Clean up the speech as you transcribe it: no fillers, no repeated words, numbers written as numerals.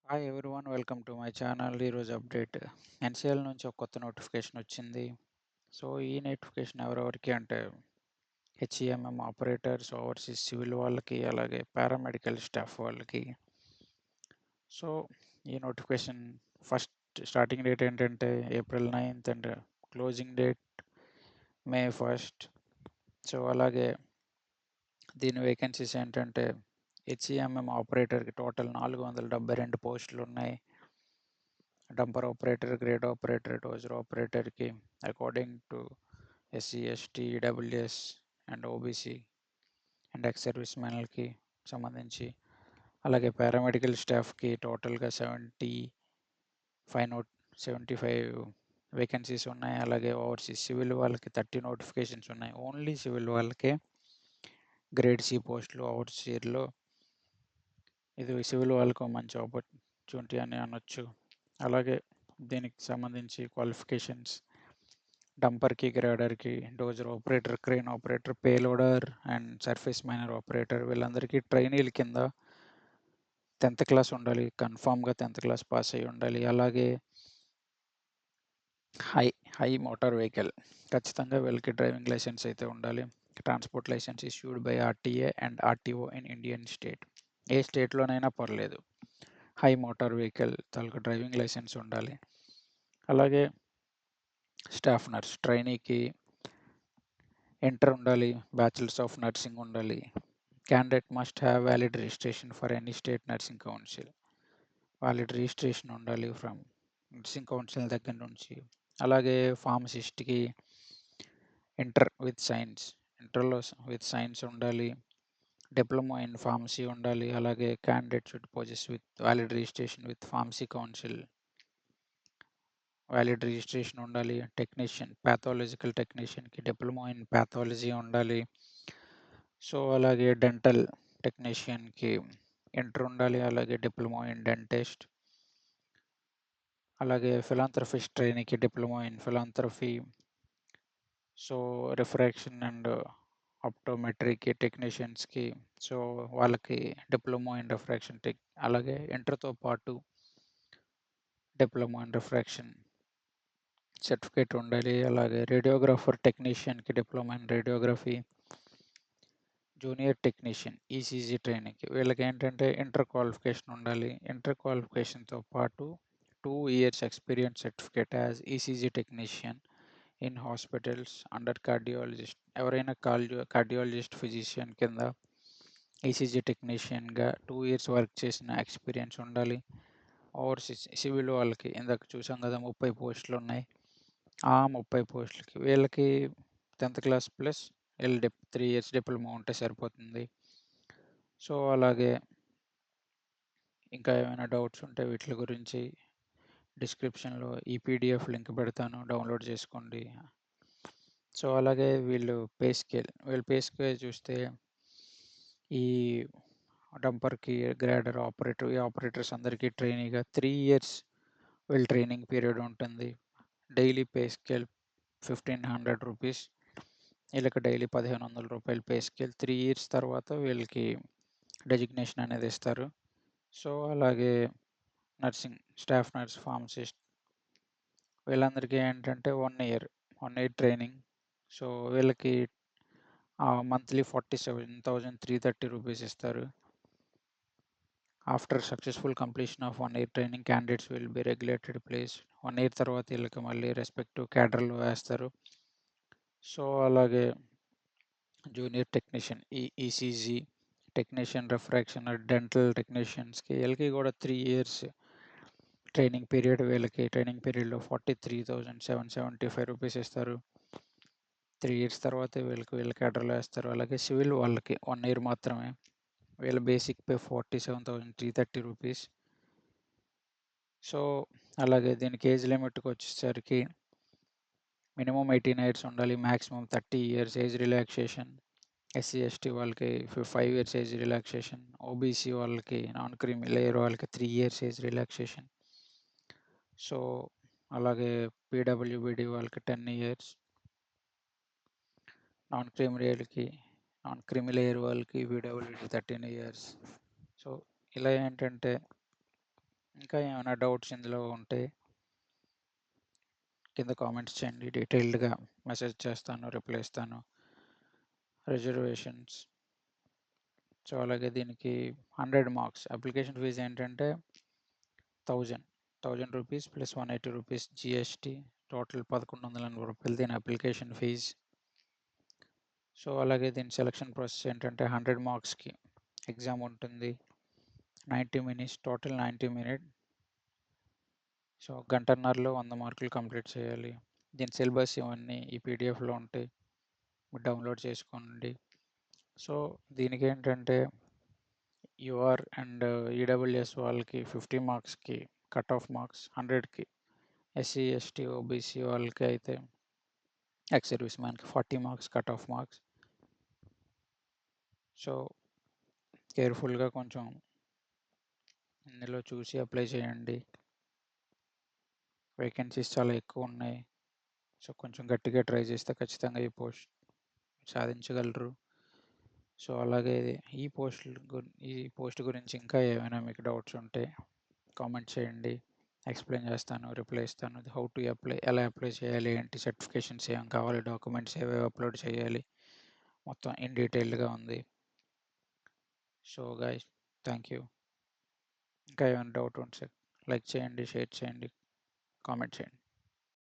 Hi everyone, welcome to my channel. ఈరోజు update NCL నుంచి ఒక కొత్త నోటిఫికేషన్ వచ్చింది. సో ఈ నోటిఫికేషన్ ఎవరెవరికి అంటే హెచ్ఈఎంఎం ఆపరేటర్స్, ఓవర్సీస్ సివిల్ వాళ్ళకి, అలాగే పారామెడికల్ స్టాఫ్ వాళ్ళకి. సో ఈ నోటిఫికేషన్ ఫస్ట్ స్టార్టింగ్ డేట్ ఏంటంటే April 9th and closing date May 1st. So అలాగే దీని వేకెన్సీస్ ఏంటంటే హెచ్ఈఎంఎం ఆపరేటర్కి టోటల్ 472 పోస్టులు ఉన్నాయి. Dumper operator, grade operator, dozer ఆపరేటర్కి according to SC, ST, EWS and OBC and ex service మెన్లకి సంబంధించి, అలాగే పారామెడికల్ స్టాఫ్కి టోటల్గా 75 వేకెన్సీస్ ఉన్నాయి. అలాగే ఓవర్సీస్ సివిల్ వాళ్ళకి 30 నోటిఫికేషన్స్ ఉన్నాయి. ఓన్లీ సివిల్ వాళ్ళకే గ్రేడ్ సి పోస్టులు ఓవర్సీర్లో. ఇది సివిల్ వాళ్ళకు మంచి ఆపర్చునిటీ అని అనొచ్చు. అలాగే దీనికి సంబంధించి క్వాలిఫికేషన్స్ డంపర్కి, గ్రేడర్కి, dozer operator, crane operator, payloader and surface miner operator వీళ్ళందరికీ ట్రైనీల కింద 10th క్లాస్ ఉండాలి. కన్ఫామ్గా 10th క్లాస్ పాస్ అయి ఉండాలి. అలాగే హై మోటార్ వెహికల్ ఖచ్చితంగా వీళ్ళకి డ్రైవింగ్ లైసెన్స్ అయితే ఉండాలి. Transport licence issued by RTA and RTO in Indian state. ఏ స్టేట్లోనైనా పర్లేదు, హై మోటార్ వెహికల్ తాలూకు డ్రైవింగ్ లైసెన్స్ ఉండాలి. అలాగే స్టాఫ్ నర్స్ ట్రైనీకి ఇంటర్ ఉండాలి, బ్యాచిలర్స్ ఆఫ్ నర్సింగ్ ఉండాలి. Candidate must have valid registration for any state nursing council. Valid registration ఉండాలి ఫ్రమ్ నర్సింగ్ కౌన్సిల్ దగ్గర నుంచి. అలాగే ఫార్మసిస్ట్కి ఇంటర్ విత్ సైన్స్, ఇంటర్లో విత్ సైన్స్ ఉండాలి. డిప్లొమా ఇన్ ఫార్మసీ ఉండాలి. అలాగే candidate should possess with valid registration with pharmacy council, valid registration ఉండాలి. టెక్నీషియన్, ప్యాథాలజికల్ టెక్నీషియన్కి డిప్లొమా ఇన్ ప్యాథాలజీ ఉండాలి. సో అలాగే డెంటల్ టెక్నీషియన్కి ఇంటర్ ఉండాలి, అలాగే డిప్లొమా ఇన్ డెంటిస్ట్. అలాగే ఫిలాంథ్రఫిస్ట్ ట్రైనీకి diploma in philanthropy. So refraction and ఆప్టోమెట్రీకి టెక్నీషియన్స్కి, సో వాళ్ళకి డిప్లొమా ఇన్ రిఫ్రాక్షన్ అలాగే ఇంటర్తో పాటు డిప్లొమా ఇన్ రిఫ్రాక్షన్ సర్టిఫికేట్ ఉండాలి. అలాగే రేడియోగ్రాఫర్ టెక్నీషియన్కి diploma in radiography. Junior technician ECG ట్రైనింగ్కి వీళ్ళకి ఏంటంటే ఇంటర్ క్వాలిఫికేషన్ ఉండాలి. ఇంటర్ క్వాలిఫికేషన్తో పాటు 2 years experience certificate as ECG technician in hospitals under cardiologist. ఎవరైనా కార్డియాలజిస్ట్ ఫిజిషియన్ కింద ఈసీజీ టెక్నీషియన్గా 2 years వర్క్ చేసిన ఎక్స్పీరియన్స్ ఉండాలి. ఓవర్సీస్ సివిల్ వాళ్ళకి ఇందాక చూసాం కదా 30 పోస్టులు ఉన్నాయి. ఆ 30 పోస్టులకి వీళ్ళకి 10th class plus 3 years diploma ఉంటే సరిపోతుంది. సో అలాగే ఇంకా ఏమైనా డౌట్స్ ఉంటే వీటి గురించి డిస్క్రిప్షన్లో ఈ పీడిఎఫ్ లింక్ పెడతాను, డౌన్లోడ్ చేసుకోండి. సో అలాగే వీళ్ళు పే స్కేల్ చూస్తే ఈ డంపర్కి, గ్రేడర్ ఆపరేటర్, ఈ ఆపరేటర్స్ అందరికీ ట్రైనీగా 3 years వీళ్ళ ట్రైనింగ్ పీరియడ్ ఉంటుంది. Daily pay scale 1500 rupees. వీళ్ళకి డైలీ 1500 రూపాయలు పే స్కేల్. 3 years తర్వాత వీళ్ళకి డెజిగ్నేషన్ అనేది ఇస్తారు. సో అలాగే నర్సింగ్ స్టాఫ్ నర్స్, ఫార్మసిస్ట్ వీళ్ళందరికీ ఏంటంటే 1 year ట్రైనింగ్. సో వీళ్ళకి మంత్లీ 47,330 రూపీస్ ఇస్తారు. After successful completion of 1 year training candidates will be regulated place. 1 year తర్వాత వీళ్ళకి మళ్ళీ రెస్పెక్టివ్ క్యాడర్లో వేస్తారు. సో అలాగే junior technician ECG technician, refraction, dental టెక్నీషియన్స్కి వీళ్ళకి కూడా 3 years ట్రైనింగ్ పీరియడ్. వీళ్ళకి ట్రైనింగ్ పీరియడ్లో 43,775 రూపీస్ ఇస్తారు. 3 years తర్వాత వీళ్ళ క్యాడర్లో వేస్తారు. అలాగే సివిల్ వాళ్ళకి 1 year మాత్రమే. వీళ్ళ బేసిక్ పే 47,330 రూపీస్. సో అలాగే దీనికి ఏజ్ లిమిట్కి వచ్చేసరికి మినిమం 18 years ఉండాలి, maximum 30 years age relaxation. SC ST వాళ్ళకి 5 years ఏజ్ రిలాక్సేషన్. ఓబీసీ వాళ్ళకి, నాన్ క్రీమీ లేయర్ వాళ్ళకి 3 years ఏజ్ రిలాక్సేషన్. సో అలాగే పీడబ్ల్యూబీడీ వాళ్ళకి 10 years. నాన్ క్రీమీ లేయర్ వాళ్ళకి పీడబ్ల్యూడీ 13 years. సో ఇలా ఏంటంటే ఇంకా ఏమైనా డౌట్స్ ఇందులో ఉంటే కింద కామెంట్స్ చేయండి. డీటెయిల్డ్గా మెసేజ్ చేస్తాను, రిప్లై ఇస్తాను. రిజర్వేషన్స్, సో అలాగే దీనికి 100 మార్క్స్. అప్లికేషన్ ఫీజు ఏంటంటే 1000 rupees plus 180 rupees GST, total 1180 రూపాయలు దీని అప్లికేషన్ ఫీజ్. సో అలాగే దీని సెలక్షన్ ప్రాసెస్ ఏంటంటే 100 మార్క్స్కి ఎగ్జామ్ ఉంటుంది. 90 మినిట్స్, టోటల్ 90 మినిట్. సో గంటన్నరలో 100 మార్కులు కంప్లీట్ చేయాలి. దీని సిలబస్ ఇవన్నీ ఈ పీడిఎఫ్లో ఉంటాయి, మీరు డౌన్లోడ్ చేసుకోండి. సో దీనికి ఏంటంటే యూఆర్ అండ్ ఈడబ్ల్యూఎస్ వాళ్ళకి 50 మార్క్స్కి కట్ ఆఫ్ మార్క్స్, 100కి. ఎస్సీ ఎస్టీ ఓబీసీ వాళ్ళకి అయితే ఎక్స్ సర్వీస్ మ్యాన్కి 40 marks cut off marks. So కేర్ఫుల్గా కొంచెం ఇందులో చూసి అప్లై చేయండి. వేకెన్సీస్ చాలా ఎక్కువ ఉన్నాయి. సో కొంచెం గట్టిగా ట్రై చేస్తే ఖచ్చితంగా ఈ పోస్ట్ సాధించగలరు. సో అలాగే ఈ పోస్ట్ గురించి ఇంకా ఏమైనా మీకు డౌట్స్ ఉంటే కామెంట్ చేయండి, ఎక్స్ప్లెయిన్ చేస్తాను, రిప్లై ఇస్తాను. హౌ టు అప్లై, ఎలా అప్లై చేయాలి, ఏంటి సర్టిఫికేషన్స్ ఏం కావాలి, డాక్యుమెంట్స్ ఏవేవి అప్లోడ్ చేయాలి, మొత్తం ఇన్ డీటెయిల్డ్గా ఉంది. So guys, thank you. ఇంకా ఏమైనా డౌట్ ఉంటే లైక్ చేయండి, షేర్ చేయండి, కామెంట్ చేయండి.